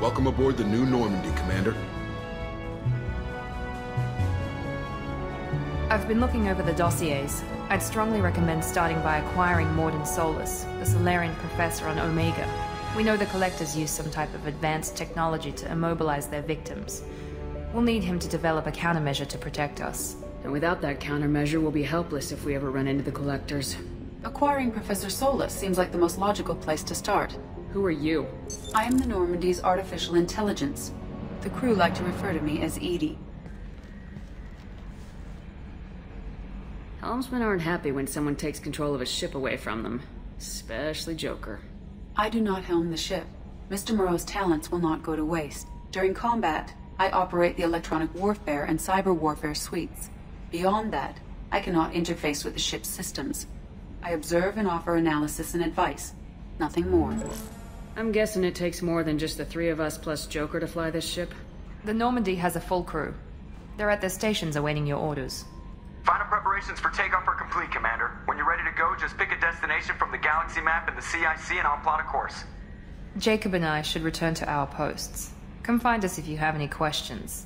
Welcome aboard the new Normandy, Commander. I've been looking over the dossiers. I'd strongly recommend starting by acquiring Morden Solus, the Solarian professor on Omega. We know the Collectors use some type of advanced technology to immobilize their victims. We'll need him to develop a countermeasure to protect us. And without that countermeasure, we'll be helpless if we ever run into the Collectors. Acquiring Professor Solus seems like the most logical place to start. Who are you? I am the Normandy's artificial intelligence. The crew like to refer to me as Edie. Helmsmen aren't happy when someone takes control of a ship away from them. Especially Joker. I do not helm the ship. Mr. Moreau's talents will not go to waste. During combat, I operate the electronic warfare and cyber warfare suites. Beyond that, I cannot interface with the ship's systems. I observe and offer analysis and advice. Nothing more. I'm guessing it takes more than just the three of us plus Joker to fly this ship? The Normandy has a full crew. They're at their stations awaiting your orders. Final preparations for takeoff are complete, Commander. When you're ready to go, just pick a destination from the galaxy map and the CIC and I'll plot a course. Jacob and I should return to our posts. Come find us if you have any questions.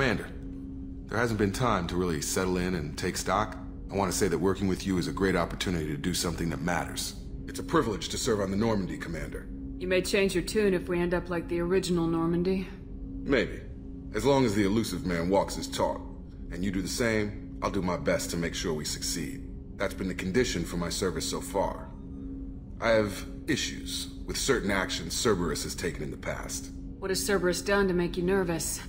Commander, there hasn't been time to really settle in and take stock. I want to say that working with you is a great opportunity to do something that matters. It's a privilege to serve on the Normandy, Commander. You may change your tune if we end up like the original Normandy. Maybe. As long as the elusive man walks his talk, and you do the same, I'll do my best to make sure we succeed. That's been the condition for my service so far. I have issues with certain actions Cerberus has taken in the past. What has Cerberus done to make you nervous?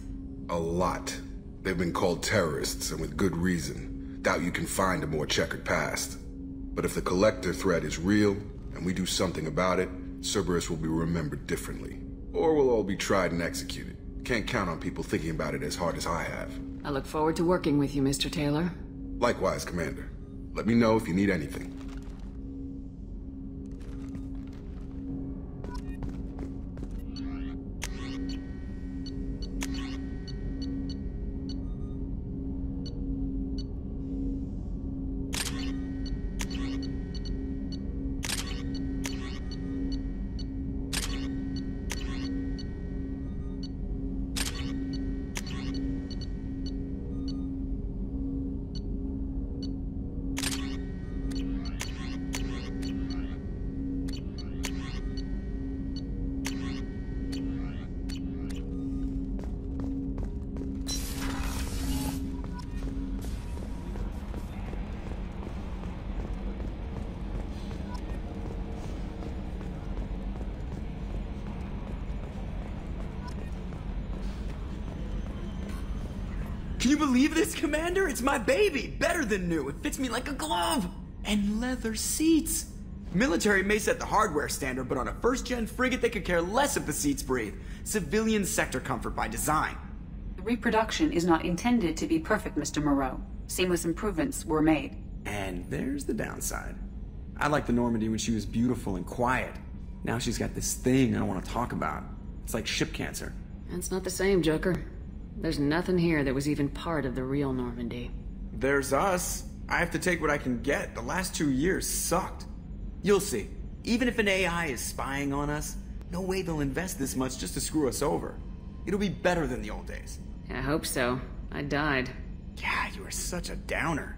A lot. They've been called terrorists, and with good reason. Doubt you can find a more checkered past. But if the Collector threat is real, and we do something about it, Cerberus will be remembered differently. Or we'll all be tried and executed. Can't count on people thinking about it as hard as I have. I look forward to working with you, Mr. Taylor. Likewise, Commander. Let me know if you need anything. Can you believe this, Commander? It's my baby! Better than new. It fits me like a glove! And leather seats! Military may set the hardware standard, but on a first-gen frigate they could care less if the seats breathe. Civilian sector comfort by design. The reproduction is not intended to be perfect, Mr. Moreau. Seamless improvements were made. And there's the downside. I liked the Normandy when she was beautiful and quiet. Now she's got this thing I don't want to talk about. It's like ship cancer. That's not the same, Joker. There's nothing here that was even part of the real Normandy. There's us. I have to take what I can get. The last 2 years sucked. You'll see. Even if an AI is spying on us, no way they'll invest this much just to screw us over. It'll be better than the old days. I hope so. I died. Yeah, you are such a downer.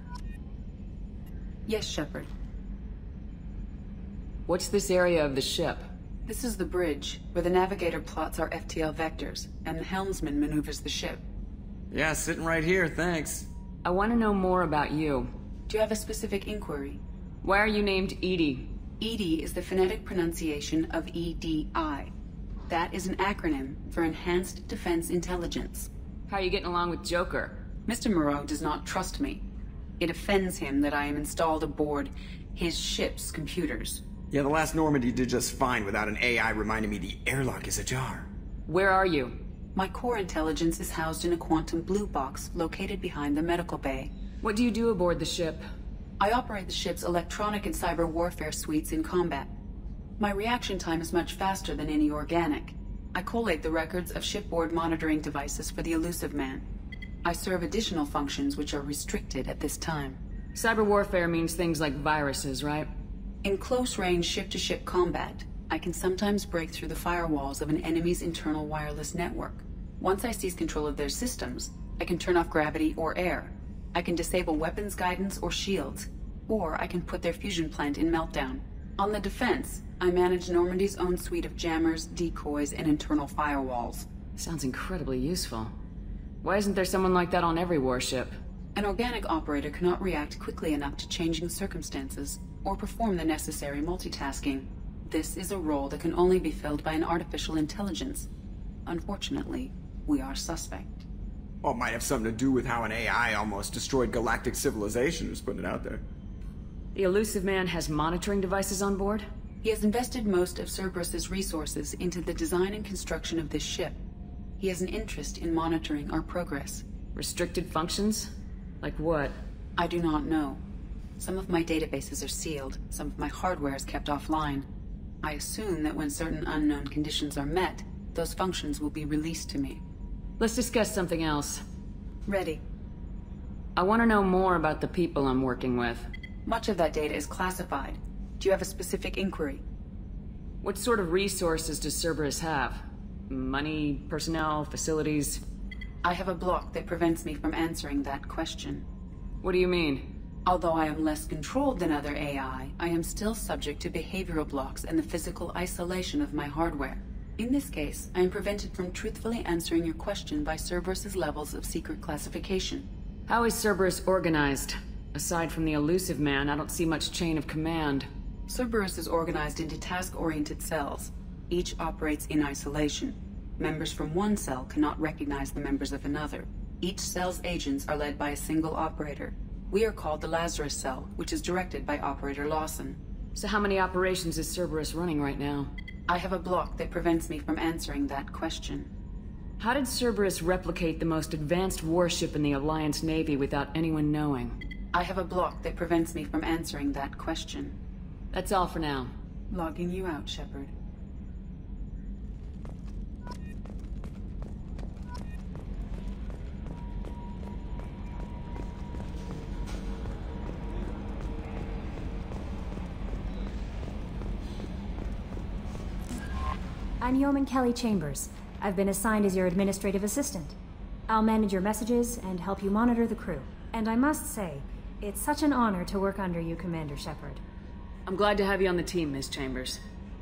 Yes, Shepard. What's this area of the ship? This is the bridge, where the navigator plots our FTL vectors, and the helmsman maneuvers the ship. Yeah, sitting right here, thanks. I want to know more about you. Do you have a specific inquiry? Why are you named Edie? EDI is the phonetic pronunciation of EDI. That is an acronym for Enhanced Defense Intelligence. How are you getting along with Joker? Mr. Moreau does not trust me. It offends him that I am installed aboard his ship's computers. Yeah, the last Normandy did just fine without an AI reminding me the airlock is ajar. Where are you? My core intelligence is housed in a quantum blue box located behind the medical bay. What do you do aboard the ship? I operate the ship's electronic and cyber warfare suites in combat. My reaction time is much faster than any organic. I collate the records of shipboard monitoring devices for the Elusive Man. I serve additional functions which are restricted at this time. Cyber warfare means things like viruses, right? In close-range ship-to-ship combat, I can sometimes break through the firewalls of an enemy's internal wireless network. Once I seize control of their systems, I can turn off gravity or air. I can disable weapons guidance or shields, or I can put their fusion plant in meltdown. On the defense, I manage Normandy's own suite of jammers, decoys, and internal firewalls. Sounds incredibly useful. Why isn't there someone like that on every warship? An organic operator cannot react quickly enough to changing circumstances, or perform the necessary multitasking. This is a role that can only be filled by an artificial intelligence. Unfortunately, we are suspect. Well, it might have something to do with how an AI almost destroyed galactic civilization, just putting it out there. The Elusive Man has monitoring devices on board? He has invested most of Cerberus's resources into the design and construction of this ship. He has an interest in monitoring our progress. Restricted functions? Like what? I do not know. Some of my databases are sealed, some of my hardware is kept offline. I assume that when certain unknown conditions are met, those functions will be released to me. Let's discuss something else. Ready. I want to know more about the people I'm working with. Much of that data is classified. Do you have a specific inquiry? What sort of resources does Cerberus have? Money, personnel, facilities? I have a block that prevents me from answering that question. What do you mean? Although I am less controlled than other AI, I am still subject to behavioral blocks and the physical isolation of my hardware. In this case, I am prevented from truthfully answering your question by Cerberus's levels of secret classification. How is Cerberus organized? Aside from the Elusive Man, I don't see much chain of command. Cerberus is organized into task-oriented cells. Each operates in isolation. Members from one cell cannot recognize the members of another. Each cell's agents are led by a single operator. We are called the Lazarus Cell, which is directed by Operator Lawson. So how many operations is Cerberus running right now? I have a block that prevents me from answering that question. How did Cerberus replicate the most advanced warship in the Alliance Navy without anyone knowing? I have a block that prevents me from answering that question. That's all for now. Logging you out, Shepard. I'm Yeoman Kelly Chambers. I've been assigned as your administrative assistant. I'll manage your messages and help you monitor the crew. And I must say, it's such an honor to work under you, Commander Shepard. I'm glad to have you on the team, Ms. Chambers.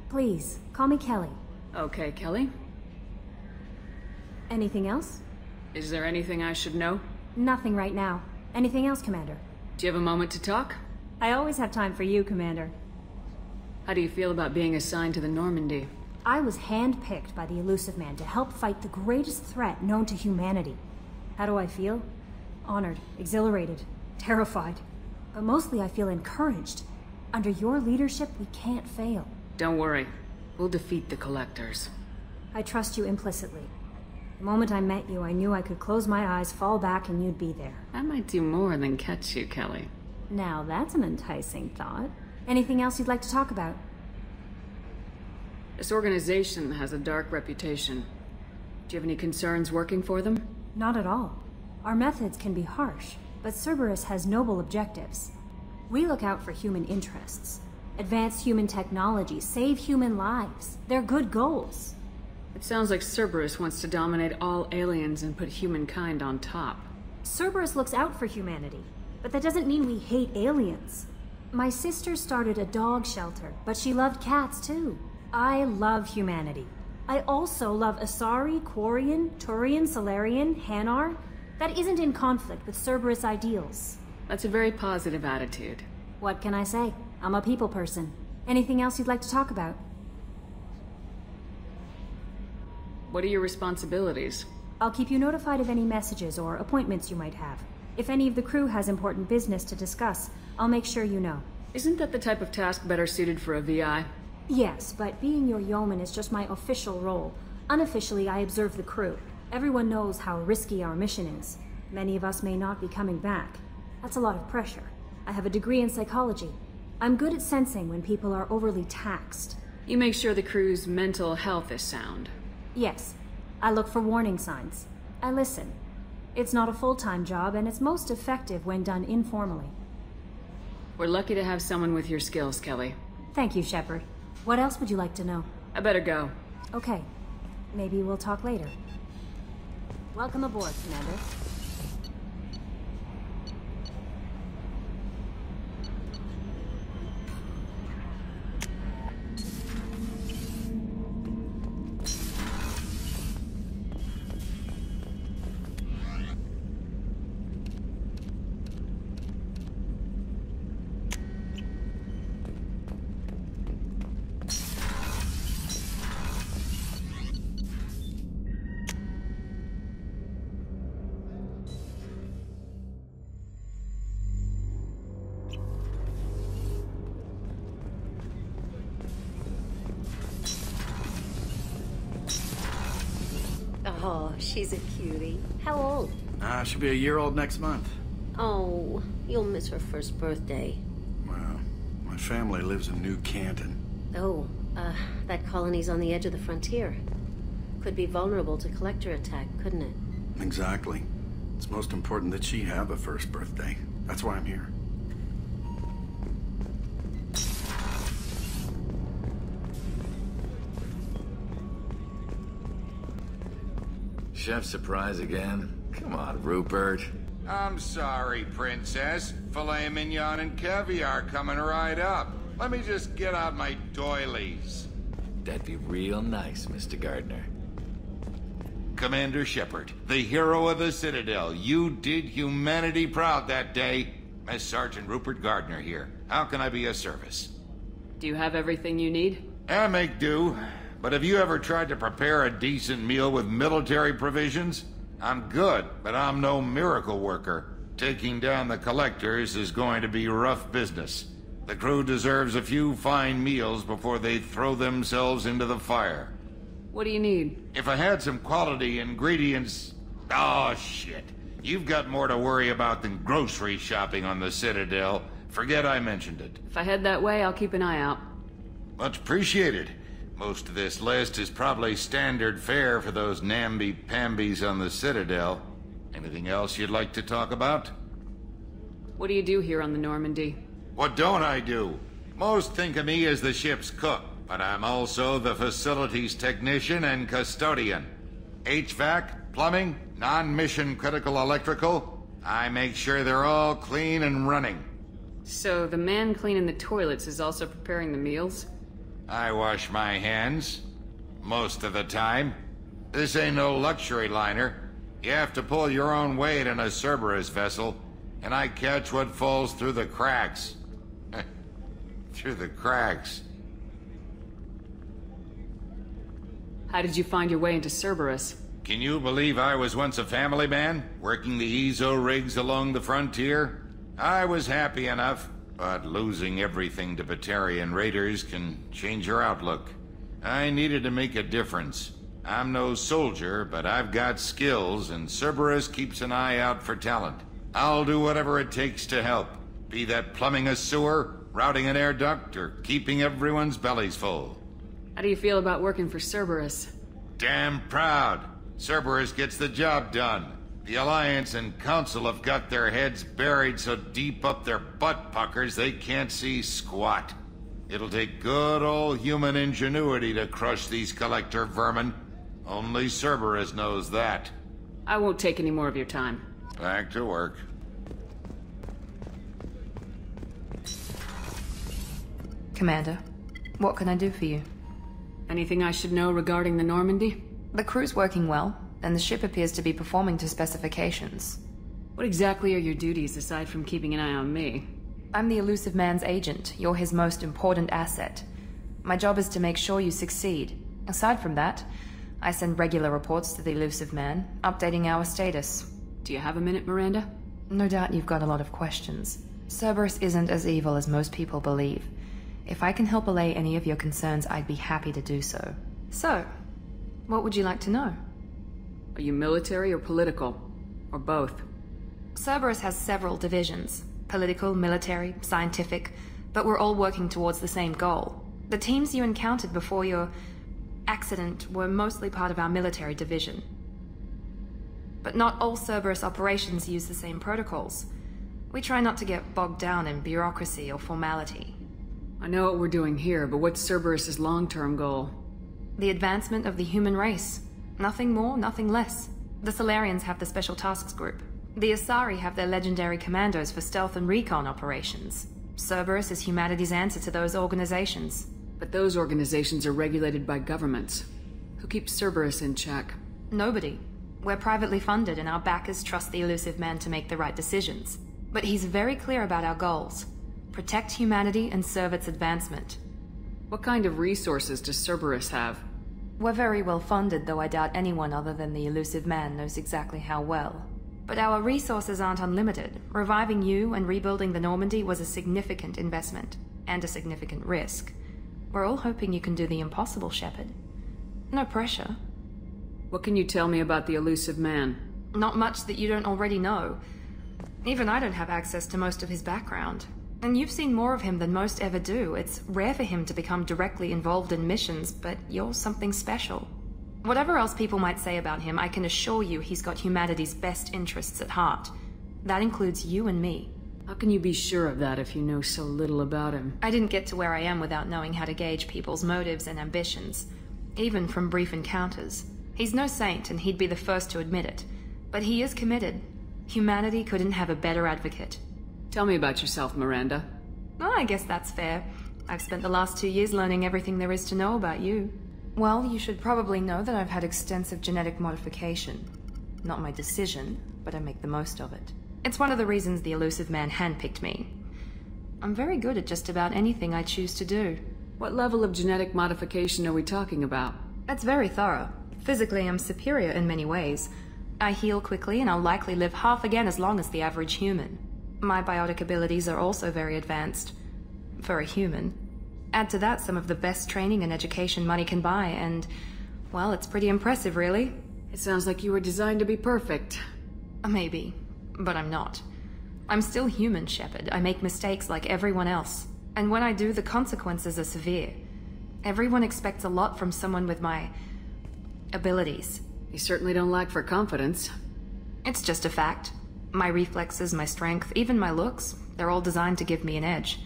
Please, call me Kelly. Okay, Kelly. Anything else? Is there anything I should know? Nothing right now. Anything else, Commander? Do you have a moment to talk? I always have time for you, Commander. How do you feel about being assigned to the Normandy? I was handpicked by the Elusive Man to help fight the greatest threat known to humanity. How do I feel? Honored, exhilarated, terrified. But mostly I feel encouraged. Under your leadership, we can't fail. Don't worry. We'll defeat the Collectors. I trust you implicitly. The moment I met you, I knew I could close my eyes, fall back, and you'd be there. I might do more than catch you, Kelly. Now that's an enticing thought. Anything else you'd like to talk about? This organization has a dark reputation. Do you have any concerns working for them? Not at all. Our methods can be harsh, but Cerberus has noble objectives. We look out for human interests. Advance human technology, save human lives. They're good goals. It sounds like Cerberus wants to dominate all aliens and put humankind on top. Cerberus looks out for humanity, but that doesn't mean we hate aliens. My sister started a dog shelter, but she loved cats too. I love humanity. I also love Asari, Quarian, Turian, Solarian, Hanar. That isn't in conflict with Cerberus ideals. That's a very positive attitude. What can I say? I'm a people person. Anything else you'd like to talk about? What are your responsibilities? I'll keep you notified of any messages or appointments you might have. If any of the crew has important business to discuss, I'll make sure you know. Isn't that the type of task better suited for a VI? Yes, but being your yeoman is just my official role. Unofficially, I observe the crew. Everyone knows how risky our mission is. Many of us may not be coming back. That's a lot of pressure. I have a degree in psychology. I'm good at sensing when people are overly taxed. You make sure the crew's mental health is sound. Yes. I look for warning signs. I listen. It's not a full-time job, and it's most effective when done informally. We're lucky to have someone with your skills, Kelly. Thank you, Shepard. What else would you like to know? I better go. Okay. Maybe we'll talk later. Welcome aboard, Commander. Oh, she's a cutie. How old? She'll be a year old next month. Oh, you'll miss her first birthday. Well, my family lives in New Canton. Oh, that colony's on the edge of the frontier. Could be vulnerable to collector attack, couldn't it? Exactly. It's most important that she have a first birthday. That's why I'm here. Chef surprise again? Come on, Rupert. I'm sorry, Princess. Filet mignon and caviar coming right up. Let me just get out my doilies. That'd be real nice, Mr. Gardner. Commander Shepard, the hero of the Citadel. You did humanity proud that day. Master Sergeant Rupert Gardner here. How can I be of service? Do you have everything you need? I make do. But have you ever tried to prepare a decent meal with military provisions? I'm good, but I'm no miracle worker. Taking down the Collectors is going to be rough business. The crew deserves a few fine meals before they throw themselves into the fire. What do you need? If I had some quality ingredients... Oh, shit. You've got more to worry about than grocery shopping on the Citadel. Forget I mentioned it. If I head that way, I'll keep an eye out. Much appreciated. Most of this list is probably standard fare for those namby-pambies on the Citadel. Anything else you'd like to talk about? What do you do here on the Normandy? What don't I do? Most think of me as the ship's cook, but I'm also the facilities technician and custodian. HVAC, plumbing, non-mission critical electrical. I make sure they're all clean and running. So the man cleaning the toilets is also preparing the meals? I wash my hands. Most of the time. This ain't no luxury liner. You have to pull your own weight in a Cerberus vessel, and I catch what falls through the cracks. Through the cracks. How did you find your way into Cerberus? Can you believe I was once a family man, working the EZO rigs along the frontier? I was happy enough, but losing everything to Batarian raiders can change your outlook. I needed to make a difference. I'm no soldier, but I've got skills, and Cerberus keeps an eye out for talent. I'll do whatever it takes to help. Be that plumbing a sewer, routing an air duct, or keeping everyone's bellies full. How do you feel about working for Cerberus? Damn proud. Cerberus gets the job done. The Alliance and Council have got their heads buried so deep up their butt puckers they can't see squat. It'll take good old human ingenuity to crush these collector vermin. Only Cerberus knows that. I won't take any more of your time. Back to work. Commander, what can I do for you? Anything I should know regarding the Normandy? The crew's working well, and the ship appears to be performing to specifications. What exactly are your duties aside from keeping an eye on me? I'm the Elusive Man's agent. You're his most important asset. My job is to make sure you succeed. Aside from that, I send regular reports to the Elusive Man, updating our status. Do you have a minute, Miranda? No doubt you've got a lot of questions. Cerberus isn't as evil as most people believe. If I can help allay any of your concerns, I'd be happy to do so. So, what would you like to know? Are you military or political? Or both? Cerberus has several divisions. Political, military, scientific, but we're all working towards the same goal. The teams you encountered before your accident were mostly part of our military division. But not all Cerberus operations use the same protocols. We try not to get bogged down in bureaucracy or formality. I know what we're doing here, but what's Cerberus's long-term goal? The advancement of the human race. Nothing more, nothing less. The Solarians have the Special Tasks Group. The Asari have their legendary commandos for stealth and recon operations. Cerberus is humanity's answer to those organizations. But those organizations are regulated by governments. Who keeps Cerberus in check? Nobody. We're privately funded, and our backers trust the Elusive Man to make the right decisions. But he's very clear about our goals. Protect humanity and serve its advancement. What kind of resources does Cerberus have? We're very well funded, though I doubt anyone other than the Elusive Man knows exactly how well. But our resources aren't unlimited. Reviving you and rebuilding the Normandy was a significant investment, and a significant risk. We're all hoping you can do the impossible, Shepard. No pressure. What can you tell me about the Elusive Man? Not much that you don't already know. Even I don't have access to most of his background. And you've seen more of him than most ever do. It's rare for him to become directly involved in missions, but you're something special. Whatever else people might say about him, I can assure you he's got humanity's best interests at heart. That includes you and me. How can you be sure of that if you know so little about him? I didn't get to where I am without knowing how to gauge people's motives and ambitions, even from brief encounters. He's no saint, and he'd be the first to admit it. But he is committed. Humanity couldn't have a better advocate. Tell me about yourself, Miranda. Oh, I guess that's fair. I've spent the last 2 years learning everything there is to know about you. Well, you should probably know that I've had extensive genetic modification. Not my decision, but I make the most of it. It's one of the reasons the Elusive Man handpicked me. I'm very good at just about anything I choose to do. What level of genetic modification are we talking about? That's very thorough. Physically, I'm superior in many ways. I heal quickly, and I'll likely live half again as long as the average human. My biotic abilities are also very advanced. For a human. Add to that some of the best training and education money can buy, and, well, it's pretty impressive, really. It sounds like you were designed to be perfect. Maybe, but I'm not. I'm still human, Shepard. I make mistakes like everyone else. And when I do, the consequences are severe. Everyone expects a lot from someone with my abilities. You certainly don't lack for confidence. It's just a fact. My reflexes, my strength, even my looks, they're all designed to give me an edge.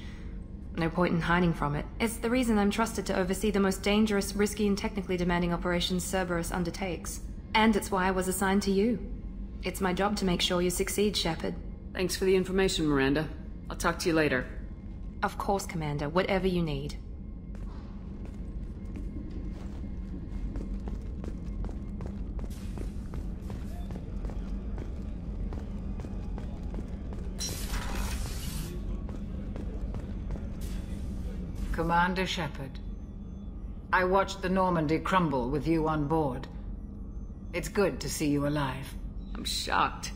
No point in hiding from it. It's the reason I'm trusted to oversee the most dangerous, risky, and technically demanding operations Cerberus undertakes. And it's why I was assigned to you. It's my job to make sure you succeed, Shepard. Thanks for the information, Miranda. I'll talk to you later. Of course, Commander. Whatever you need. Commander Shepard, I watched the Normandy crumble with you on board. It's good to see you alive. I'm shocked.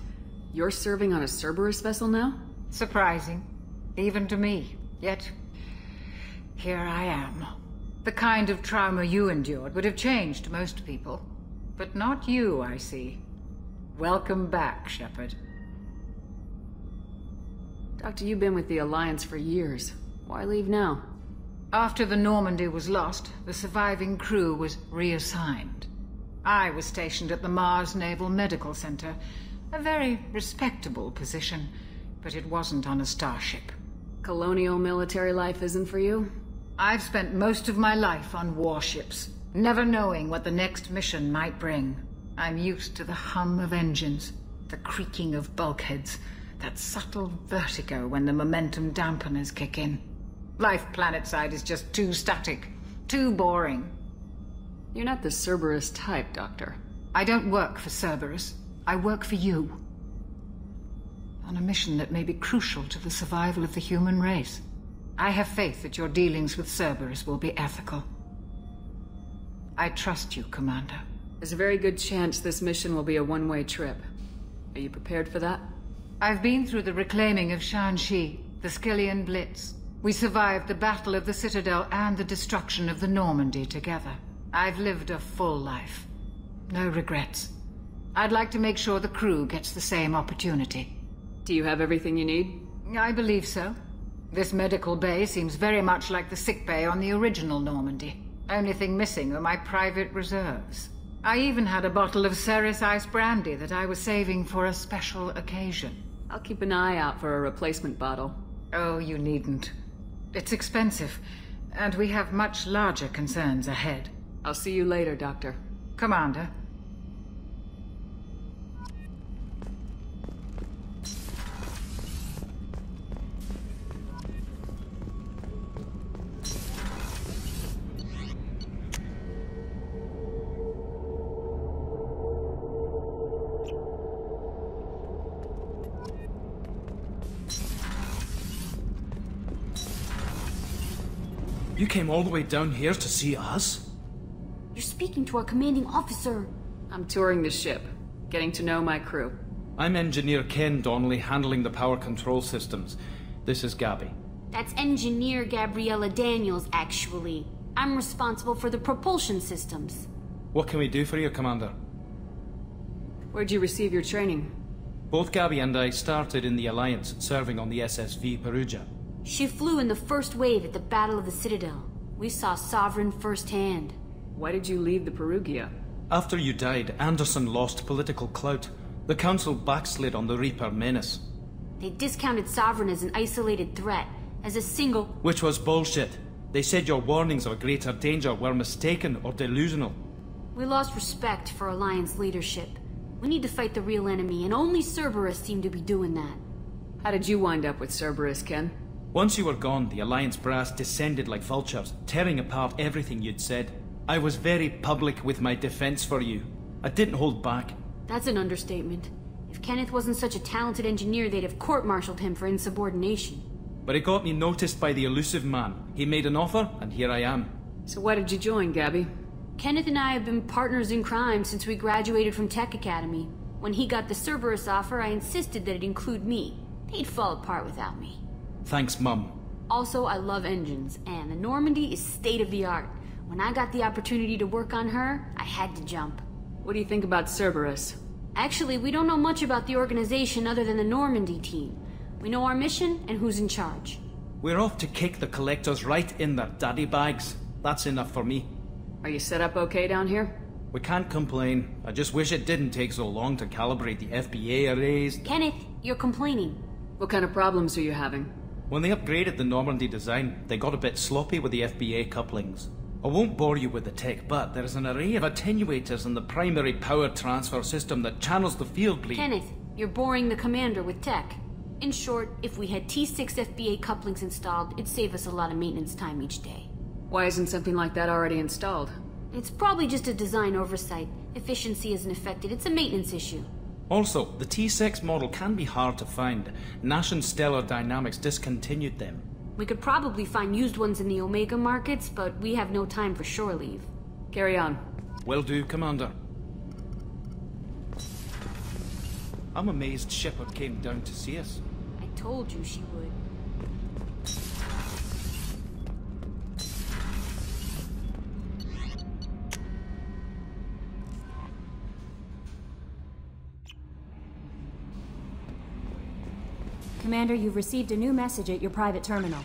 You're serving on a Cerberus vessel now? Surprising. Even to me. Yet, here I am. The kind of trauma you endured would have changed most people. But not you, I see. Welcome back, Shepard. Doctor, you've been with the Alliance for years. Why leave now? After the Normandy was lost, the surviving crew was reassigned. I was stationed at the Mars Naval Medical Center. A very respectable position, but it wasn't on a starship. Colonial military life isn't for you? I've spent most of my life on warships, never knowing what the next mission might bring. I'm used to the hum of engines, the creaking of bulkheads, that subtle vertigo when the momentum dampeners kick in. Life planetside is just too static, too boring. You're not the Cerberus type, Doctor. I don't work for Cerberus. I work for you. On a mission that may be crucial to the survival of the human race. I have faith that your dealings with Cerberus will be ethical. I trust you, Commander. There's a very good chance this mission will be a one-way trip. Are you prepared for that? I've been through the reclaiming of Shanxi, the Skyllian Blitz. We survived the Battle of the Citadel and the destruction of the Normandy together. I've lived a full life. No regrets. I'd like to make sure the crew gets the same opportunity. Do you have everything you need? I believe so. This medical bay seems very much like the sick bay on the original Normandy. Only thing missing are my private reserves. I even had a bottle of Ceres Ice Brandy that I was saving for a special occasion. I'll keep an eye out for a replacement bottle. Oh, you needn't. It's expensive, and we have much larger concerns ahead. I'll see you later, Doctor. Commander. You came all the way down here to see us? You're speaking to our commanding officer. I'm touring the ship, getting to know my crew. I'm Engineer Ken Donnelly, handling the power control systems. This is Gabby. That's Engineer Gabriella Daniels, actually. I'm responsible for the propulsion systems. What can we do for you, Commander? Where'd you receive your training? Both Gabby and I started in the Alliance, serving on the SSV Perugia. She flew in the first wave at the Battle of the Citadel. We saw Sovereign firsthand. Why did you leave the Perugia? After you died, Anderson lost political clout. The Council backslid on the Reaper menace. They discounted Sovereign as an isolated threat, as a single... Which was bullshit. They said your warnings of a greater danger were mistaken or delusional. We lost respect for Alliance leadership. We need to fight the real enemy, and only Cerberus seemed to be doing that. How did you wind up with Cerberus, Ken? Once you were gone, the Alliance brass descended like vultures, tearing apart everything you'd said. I was very public with my defense for you. I didn't hold back. That's an understatement. If Kenneth wasn't such a talented engineer, they'd have court-martialed him for insubordination. But it got me noticed by the elusive man. He made an offer, and here I am. So why did you join, Gabby? Kenneth and I have been partners in crime since we graduated from Tech Academy. When he got the Cerberus offer, I insisted that it include me. They'd fall apart without me. Thanks, Mum. Also, I love engines, and the Normandy is state-of-the-art. When I got the opportunity to work on her, I had to jump. What do you think about Cerberus? Actually, we don't know much about the organization other than the Normandy team. We know our mission and who's in charge. We're off to kick the Collectors right in their daddy bags. That's enough for me. Are you set up okay down here? We can't complain. I just wish it didn't take so long to calibrate the FBA arrays. Kenneth, you're complaining. What kind of problems are you having? When they upgraded the Normandy design, they got a bit sloppy with the FBA couplings. I won't bore you with the tech, but there's an array of attenuators in the primary power transfer system that channels the field bleed. Kenneth, you're boring the commander with tech. In short, if we had T6 FBA couplings installed, it'd save us a lot of maintenance time each day. Why isn't something like that already installed? It's probably just a design oversight. Efficiency isn't affected, it's a maintenance issue. Also, the T6 model can be hard to find. Nash and Stellar Dynamics discontinued them. We could probably find used ones in the Omega markets, but we have no time for shore leave. Carry on. Will do, Commander. I'm amazed Shepard came down to see us. I told you she would. Commander, you've received a new message at your private terminal.